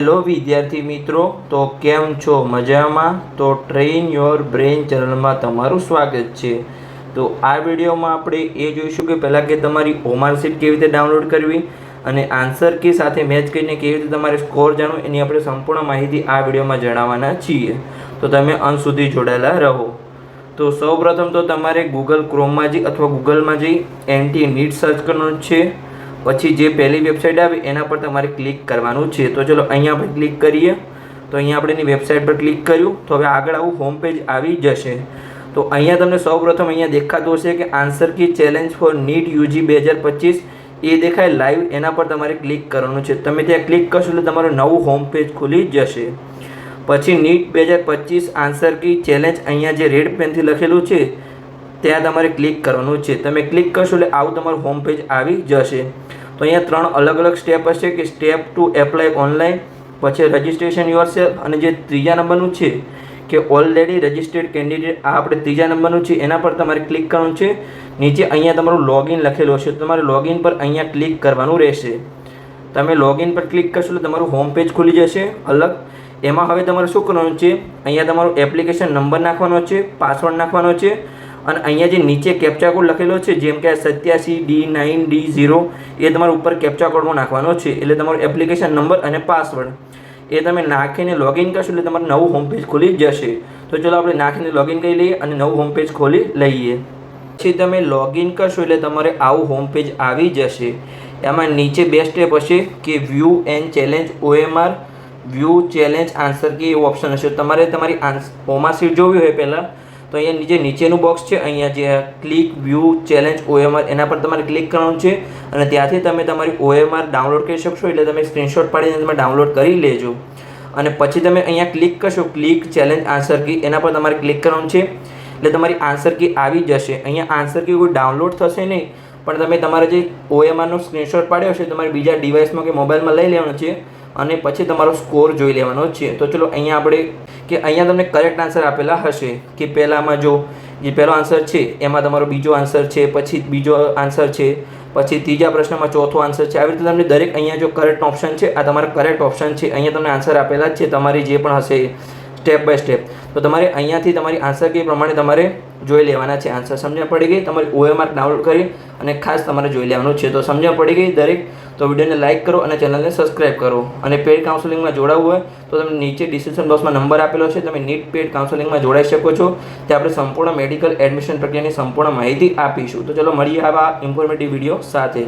Hello વિદ્યાર્થી મિત્રો, તો કેમ છો? મજામાં? તો ટ્રેન યોર બ્રેઇન ચેનલમાં તમારું સ્વાગત છે. તો આ વિડીયોમાં આપણે એ જોઈશું કે પહેલાં કે તમારી ઓમાર શીટ કેવી રીતે ડાઉનલોડ કરવી અને આન્સર કી સાથે મેચ કરીને કેવી રીતે તમારે સ્કોર જાણવો એની આપણે સંપૂર્ણ માહિતી આ વિડીયોમાં જણાવવાના છીએ. તો તમે અંત સુધી જોડાયેલા રહો. તો સૌપ્રથમ તો તમારે ગૂગલ ક્રોમમાં જઈ અથવા ગૂગલમાં જઈ NT NEET સર્ચ કરવાનું છે. પછી જે પહેલી વેબસાઇટ આવે એના પર તમારે ક્લિક કરવાનું છે. તો ચલો અહીંયા આપણે ક્લિક કરીએ. તો અહીંયા આપણે એની વેબસાઇટ પર ક્લિક કર્યું તો હવે આગળ આવું હોમ પેજ આવી જશે. તો અહીંયા તમને સૌપ્રથમ અહીંયા દેખાતું હશે કે answer key challenge for NEET UG 2025 એ દેખાય લાઈવ, એના પર તમારે ક્લિક કરવાનું છે. તમે ત્યાં ક્લિક કરશો એટલે તમારું નવું હોમ પેજ ખુલી જશે. પછી NEET 2025 આન્સર કી ચેલેન્જ અહીંયા જે રેડ પેનથી લખેલું છે ત્યાં તમારે ક્લિક કરવાનું છે. તમે ક્લિક કરશો એટલે આવું તમારું હોમ પેજ આવી જશે. તો અહીંયા 3 અલગ અલગ સ્ટેપ હશે કે સ્ટેપ 2 એપ્લાય ઓનલાઈન, પછી રજિસ્ટ્રેશન યોરસેલ્ફ, અને જે ત્રીજા નંબરનું છે કે ઓલરેડી રજિસ્ટર્ડ કેન્ડિડેટ, આ આપણે ત્રીજા નંબરનું છે એના પર તમારે ક્લિક કરવાનું છે. નીચે અહીંયા તમારું લોગિન લખેલું હશે તો તમારે લોગિન પર અહીંયા ક્લિક કરવાનું રહેશે. તમે લોગિન પર ક્લિક કરશો એટલે તમારું હોમ પેજ ખુલી જશે અલગ. એમાં હવે તમારે શું કરવાનું છે, અહીંયા તમારો એપ્લિકેશન નંબર નાખવાનો છે, પાસવર્ડ નાખવાનો છે, અને અહીંયા જે નીચે કેપ્ચા કોડ લખેલો છે જેમ કે 87D9D0 એ તમારા ઉપર કેપ્ચા કોડમાં નાખવાનો છે. એટલે તમારો એપ્લિકેશન નંબર અને પાસવર્ડ એ તમે નાખીને લોગિન કરશો એટલે તમારું નવું હોમ પેજ ખુલી જશે. તો ચલો આપણે નાખીને લોગિન કરી લઈએ અને નવું હોમ પેજ ખોલી લઈએ. પછી તમે લોગિન કરશો એટલે તમારે આવું હોમ પેજ આવી જશે. એમાં નીચે 2 સ્ટેપ હશે કે view and challenge OMR, view challenge answer key એવું ઓપ્શન હશે. તમારે તમારી ઓમાર શીટ જોવી હોય પહેલાં તો અહીંયા નીચેનું બોક્સ છે, અહીંયા જે ક્લિક વ્યૂ ચેલેન્જ OMR એના પર તમારે ક્લિક કરવાનું છે અને ત્યાંથી તમે તમારી OMR ડાઉનલોડ કરી શકશો. એટલે તમે સ્ક્રીનશોટ પાડીને તમે ડાઉનલોડ કરી લેજો. અને પછી તમે અહીંયા ક્લિક કરશો ક્લિક ચેલેન્જ આન્સર કી, એના પર તમારે ક્લિક કરવાનું છે એટલે તમારી આન્સર કી આવી જશે. અહીંયા આન્સર કી કોઈ ડાઉનલોડ થશે નહીં, પણ તમે તમારા જે OMRનો સ્ક્રીનશોટ પાડ્યો છે તમારે બીજા ડિવાઇસમાં કે મોબાઈલમાં લઈ લેવાનો છે અને પછી તમારો સ્કોર જોઈ લેવાનો છે. તો ચલો અહીંયા આપણે કે અહીંયા તમને કરેક્ટ આન્સર આપેલા હશે કે પહેલામાં જો જે પહેલો આન્સર છે એમાં તમારો બીજો આન્સર છે, પછી બીજો આન્સર છે, પછી ત્રીજા પ્રશ્નમાં ચોથો આન્સર છે. આવી રીતે તમને દરેક અહીંયા જો કરેક્ટ ઓપ્શન છે આ તમારા કરેક્ટ ઓપ્શન છે. અહીંયા તમને આન્સર આપેલા જ છે તમારી જે પણ હશે સ્ટેપ બાય સ્ટેપ. તો તમારે અહીંયાથી તમારી આન્સર કી પ્રમાણે તમારે જોઈ લેવાના છે. આન્સર સમજણ પડી ગઈ? તમારી OMR ડાઉનલોડ કરી અને ખાસ તમારે જોઈ લેવાનું છે. તો સમજણ પડી ગઈ દરેક? તો વિડીયોને લાઇક કરો અને ચેનલને સબસ્ક્રાઈબ કરો. અને પેડ કાઉન્સેલિંગમાં જોડાવવું હોય તો તમે નીચે ડિસ્ક્રિપ્શન બોક્સમાં નંબર આપેલો છે, તમે NEET પેડ કાઉન્સેલિંગમાં જોડાઈ શકો છો. ત્યાં આપણે સંપૂર્ણ મેડિકલ એડમિશન પ્રક્રિયાની સંપૂર્ણ માહિતી આપીશું. તો ચલો મળીએ આવા ઇન્ફોર્મેટિવ વિડીયો સાથે.